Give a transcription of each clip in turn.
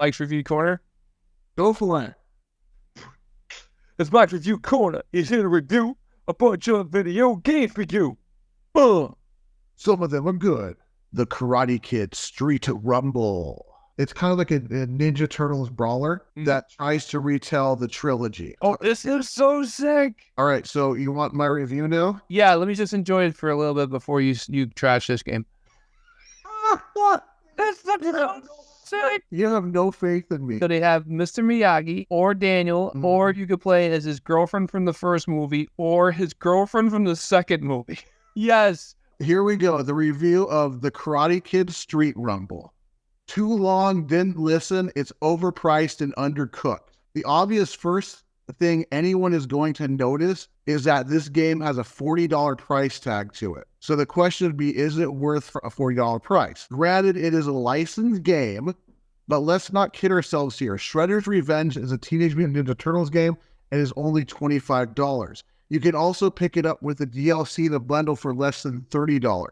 Mike's Review Corner. Go for it. It's Mike's Review Corner. He's here to review a bunch of video games for you. Some of them are good. The Karate Kid Street Rumble. It's kind of like a Ninja Turtles brawler that tries to retell the trilogy. Oh, this is so sick. All right, so you want my review now? Yeah, let me just enjoy it for a little bit before you trash this game. What? That's so sick. You have no faith in me. So they have Mr. Miyagi or Daniel, or you could play as his girlfriend from the first movie or his girlfriend from the second movie. Yes. Here we go. The review of the Karate Kid Street Rumble. Too long, didn't listen. It's overpriced and undercooked. The obvious first thing anyone is going to notice is that this game has a $40 price tag to it. So the question would be, is it worth a $40 price? Granted, it is a licensed game, but let's not kid ourselves here. Shredder's Revenge is a Teenage Mutant Ninja Turtles game and is only $25. You can also pick it up with the DLC in a bundle for less than $30.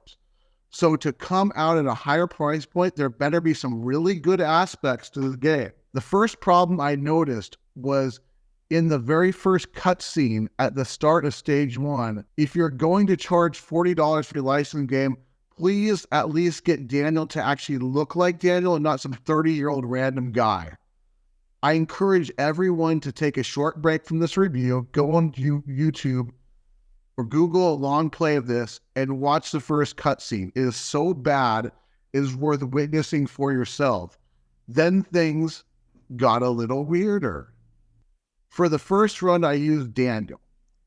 So to come out at a higher price point, there better be some really good aspects to the game. The first problem I noticed was in the very first cutscene at the start of stage 1. If you're going to charge $40 for your licensed game, please at least get Daniel to actually look like Daniel and not some 30-year-old random guy. I encourage everyone to take a short break from this review, go on YouTube or Google a long play of this and watch the first cutscene. It is so bad, it is worth witnessing for yourself. Then things got a little weirder. For the first run, I used Daniel.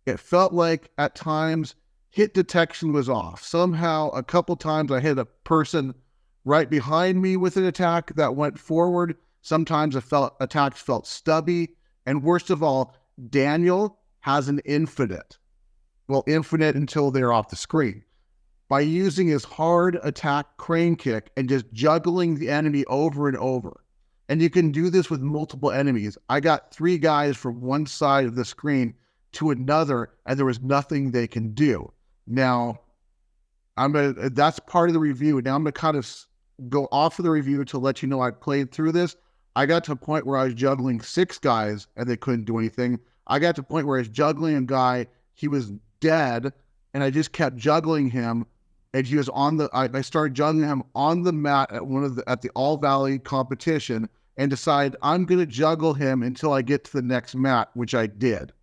It felt like at times hit detection was off. Somehow, a couple times I hit a person right behind me with an attack that went forward. Sometimes attacks felt stubby. And worst of all, Daniel has an infinite. Well, infinite until they're off the screen. By using his hard attack crane kick and just juggling the enemy over and over. And you can do this with multiple enemies. I got 3 guys from one side of the screen to another, and there was nothing they can do. Now, that's part of the review. Now I'm going to kind of go off of the review to let you know I played through this. I got to a point where I was juggling 6 guys, and they couldn't do anything. I got to a point where I was juggling a guy, he was dead, and I just kept juggling him. And he was I started juggling him on the mat at the All Valley competition, and decide I'm going to juggle him until I get to the next mat, which I did.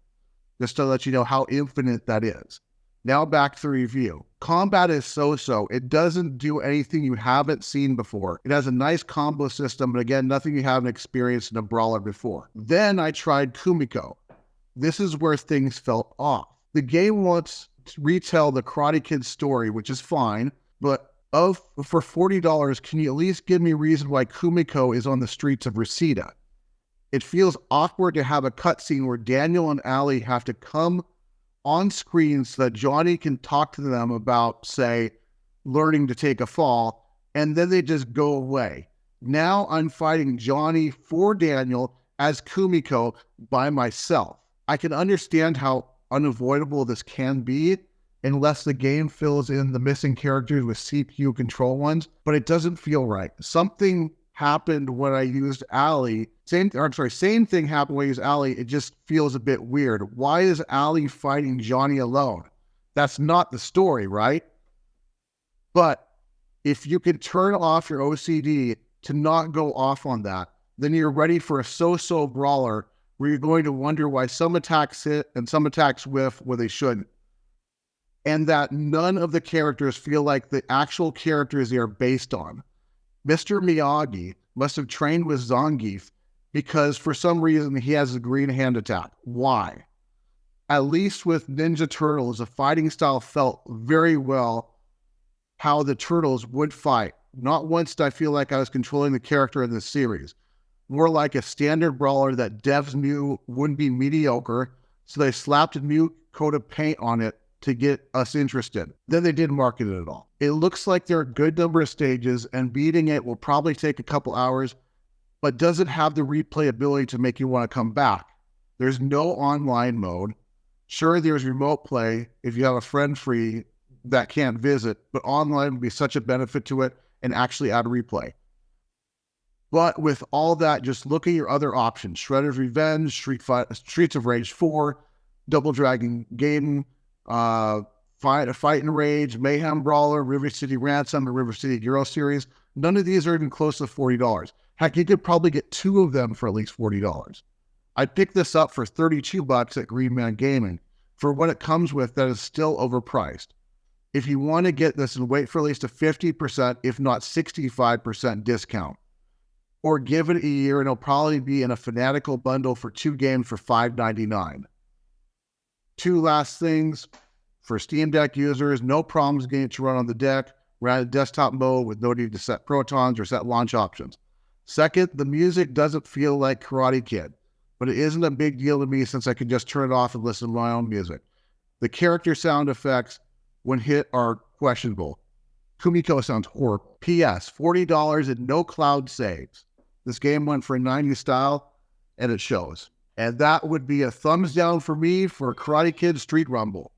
Just to let you know how infinite that is. Now back to the review. Combat is so-so. It doesn't do anything you haven't seen before. It has a nice combo system, but again, nothing you haven't experienced in a brawler before. Then I tried Kumiko. This is where things felt off. The game wants to retell the Karate Kid story, which is fine, but for $40, can you at least give me a reason why Kumiko is on the streets of Reseda? It feels awkward to have a cutscene where Daniel and Ali have to come on screen so that Johnny can talk to them about, say, learning to take a fall, and then they just go away. Now I'm fighting Johnny for Daniel as Kumiko by myself. I can understand how unavoidable this can be, unless the game fills in the missing characters with CPU control ones, but it doesn't feel right. Something happened when I used Ali. Same thing happened when I used Ali. It just feels a bit weird. Why is Ali fighting Johnny alone? That's not the story, right? But if you can turn off your OCD to not go off on that, then you're ready for a so-so brawler where you're going to wonder why some attacks hit and some attacks whiff where they shouldn't. And that none of the characters feel like the actual characters they are based on. Mr. Miyagi must have trained with Zangief because for some reason he has a green hand attack. Why? At least with Ninja Turtles, the fighting style felt very well how the Turtles would fight. Not once did I feel like I was controlling the character in this series. More like a standard brawler that devs knew wouldn't be mediocre, so they slapped a new coat of paint on it to get us interested. Then they didn't market it at all. It looks like there are a good number of stages, and beating it will probably take a couple hours, but doesn't have the replayability to make you want to come back. There's no online mode. Sure, there's remote play if you have a friend free that can't visit, but online would be such a benefit to it and actually add replay. But with all that, just look at your other options: Shredder's Revenge, Streets of Rage 4, Double Dragon Gaiden, Fight and Rage, Mayhem Brawler, River City Ransom, and River City Hero Series. None of these are even close to $40. Heck, you could probably get 2 of them for at least $40. I picked this up for $32 at Green Man Gaming. For what it comes with, that is still overpriced. If you want to get this and wait for at least a 50%, if not 65% discount, or give it a year and it'll probably be in a Fanatical bundle for 2 games for $5.99. 2 last things. For Steam Deck users, no problems getting it to run on the deck. Run in desktop mode with no need to set protons or set launch options. Second, the music doesn't feel like Karate Kid, but it isn't a big deal to me since I can just turn it off and listen to my own music. The character sound effects, when hit, are questionable. Kumiko sounds horrible. P.S. $40 and no cloud saves. This game went for a 90s style, and it shows. And that would be a thumbs down for me for Karate Kid Street Rumble.